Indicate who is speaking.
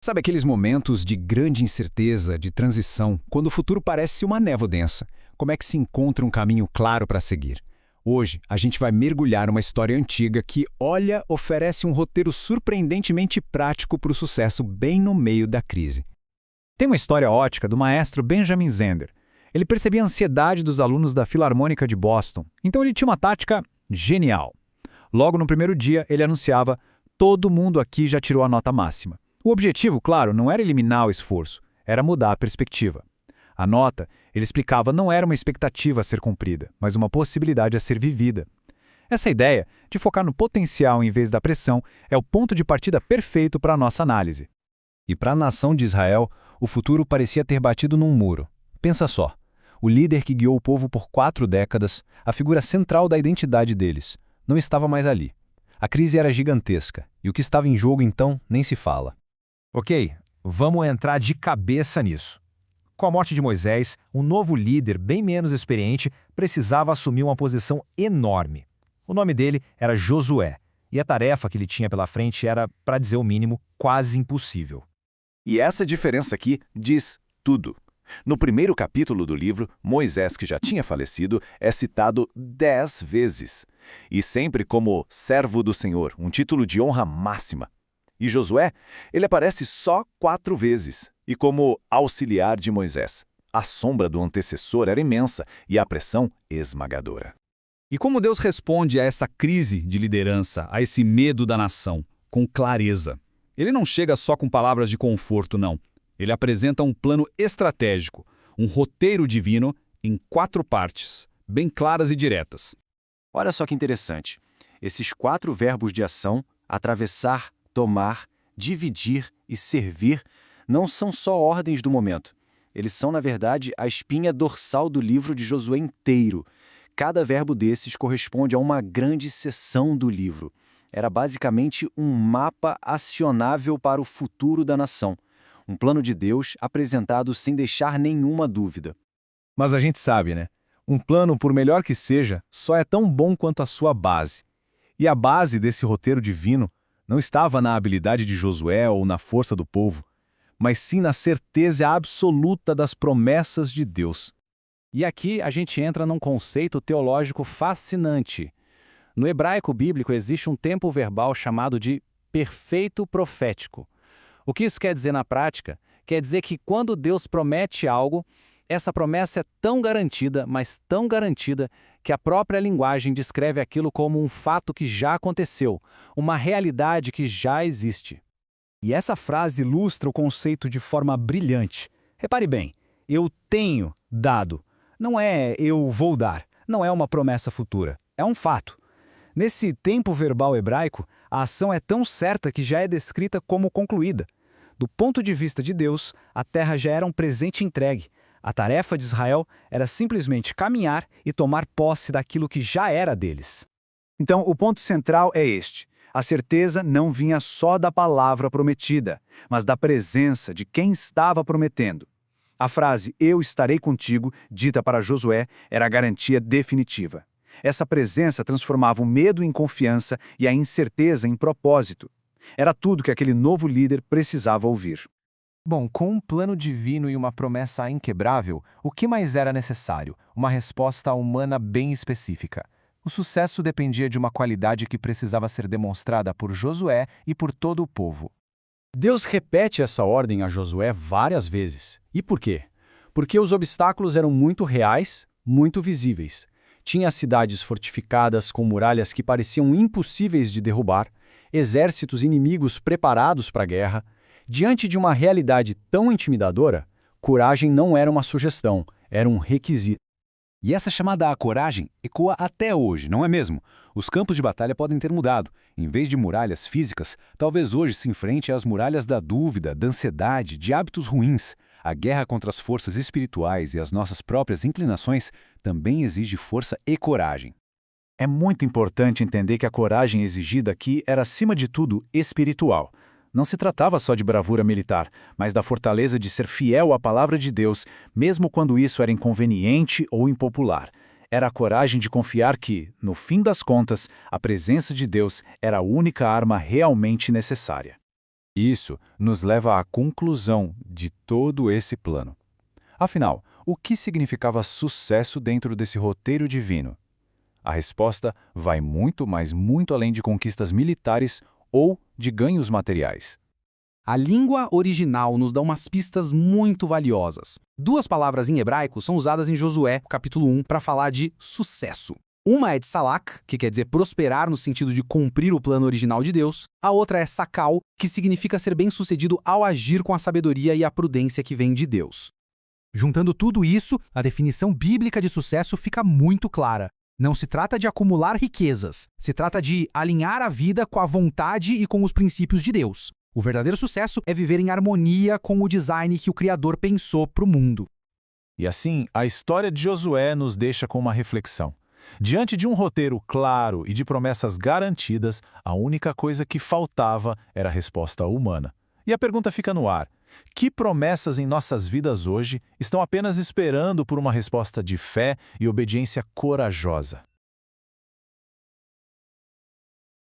Speaker 1: Sabe aqueles momentos de grande incerteza, de transição, quando o futuro parece uma névoa densa? Como é que se encontra um caminho claro para seguir? Hoje, a gente vai mergulhar uma história antiga que, olha, oferece um roteiro surpreendentemente prático para o sucesso bem no meio da crise.
Speaker 2: Tem uma história ótica do maestro Benjamin Zender. Ele percebia a ansiedade dos alunos da Filarmônica de Boston, então ele tinha uma tática genial. Logo no primeiro dia, ele anunciava: todo mundo aqui já tirou a nota máxima. O objetivo, claro, não era eliminar o esforço, era mudar a perspectiva. A nota, ele explicava, não era uma expectativa a ser cumprida, mas uma possibilidade a ser vivida. Essa ideia, de focar no potencial em vez da pressão, é o ponto de partida perfeito para a nossa análise.
Speaker 3: E para a nação de Israel, o futuro parecia ter batido num muro. Pensa só, o líder que guiou o povo por 4 décadas, a figura central da identidade deles, não estava mais ali. A crise era gigantesca, e o que estava em jogo então nem se fala.
Speaker 4: Ok, vamos entrar de cabeça nisso. Com a morte de Moisés, um novo líder bem menos experiente precisava assumir uma posição enorme. O nome dele era Josué, e a tarefa que ele tinha pela frente era, para dizer o mínimo, quase impossível.
Speaker 5: E essa diferença aqui diz tudo. No primeiro capítulo do livro, Moisés, que já tinha falecido, é citado 10 vezes. E sempre como servo do Senhor, um título de honra máxima. E Josué, ele aparece só 4 vezes, e como auxiliar de Moisés. A sombra do antecessor era imensa e a pressão esmagadora.
Speaker 6: E como Deus responde a essa crise de liderança, a esse medo da nação? Com clareza. Ele não chega só com palavras de conforto, não. Ele apresenta um plano estratégico, um roteiro divino em 4 partes, bem claras e diretas.
Speaker 5: Olha só que interessante. Esses 4 verbos de ação, atravessar, tomar, dividir e servir, não são só ordens do momento. Eles são, na verdade, a espinha dorsal do livro de Josué inteiro. Cada verbo desses corresponde a uma grande seção do livro. Era basicamente um mapa acionável para o futuro da nação. Um plano de Deus apresentado sem deixar nenhuma dúvida.
Speaker 3: Mas a gente sabe, né? Um plano, por melhor que seja, só é tão bom quanto a sua base. E a base desse roteiro divino não estava na habilidade de Josué ou na força do povo, mas sim na certeza absoluta das promessas de Deus.
Speaker 2: E aqui a gente entra num conceito teológico fascinante. No hebraico bíblico existe um tempo verbal chamado de perfeito profético. O que isso quer dizer na prática? Quer dizer que quando Deus promete algo, essa promessa é tão garantida, mas tão garantida, que a própria linguagem descreve aquilo como um fato que já aconteceu, uma realidade que já existe.
Speaker 7: E essa frase ilustra o conceito de forma brilhante. Repare bem, eu tenho dado. Não é eu vou dar, não é uma promessa futura, é um fato. Nesse tempo verbal hebraico, a ação é tão certa que já é descrita como concluída. Do ponto de vista de Deus, a terra já era um presente entregue. A tarefa de Israel era simplesmente caminhar e tomar posse daquilo que já era deles.
Speaker 8: Então, o ponto central é este. A certeza não vinha só da palavra prometida, mas da presença de quem estava prometendo. A frase "eu estarei contigo", dita para Josué, era a garantia definitiva. Essa presença transformava o medo em confiança e a incerteza em propósito. Era tudo que aquele novo líder precisava ouvir.
Speaker 9: Bom, com um plano divino e uma promessa inquebrável, o que mais era necessário? Uma resposta humana bem específica. O sucesso dependia de uma qualidade que precisava ser demonstrada por Josué e por todo o povo.
Speaker 7: Deus repete essa ordem a Josué várias vezes. E por quê? Porque os obstáculos eram muito reais, muito visíveis. Tinha cidades fortificadas com muralhas que pareciam impossíveis de derrubar, exércitos inimigos preparados para a guerra. Diante de uma realidade tão intimidadora, coragem não era uma sugestão, era um requisito.
Speaker 6: E essa chamada à coragem ecoa até hoje, não é mesmo? Os campos de batalha podem ter mudado. Em vez de muralhas físicas, talvez hoje se enfrente às muralhas da dúvida, da ansiedade, de hábitos ruins. A guerra contra as forças espirituais e as nossas próprias inclinações também exige força e coragem.
Speaker 8: É muito importante entender que a coragem exigida aqui era, acima de tudo, espiritual. Não se tratava só de bravura militar, mas da fortaleza de ser fiel à palavra de Deus, mesmo quando isso era inconveniente ou impopular. Era a coragem de confiar que, no fim das contas, a presença de Deus era a única arma realmente necessária.
Speaker 6: Isso nos leva à conclusão de todo esse plano. Afinal, o que significava sucesso dentro desse roteiro divino? A resposta vai muito, mas muito além de conquistas militares ou de ganhos materiais.
Speaker 10: A língua original nos dá umas pistas muito valiosas. Duas palavras em hebraico são usadas em Josué, capítulo 1, para falar de sucesso. Uma é de salak, que quer dizer prosperar no sentido de cumprir o plano original de Deus. A outra é sakal, que significa ser bem-sucedido ao agir com a sabedoria e a prudência que vem de Deus. Juntando tudo isso, a definição bíblica de sucesso fica muito clara. Não se trata de acumular riquezas, se trata de alinhar a vida com a vontade e com os princípios de Deus. O verdadeiro sucesso é viver em harmonia com o design que o Criador pensou para o mundo.
Speaker 3: E assim, a história de Josué nos deixa com uma reflexão. Diante de um roteiro claro e de promessas garantidas, a única coisa que faltava era a resposta humana. E a pergunta fica no ar: que promessas em nossas vidas hoje estão apenas esperando por uma resposta de fé e obediência corajosa?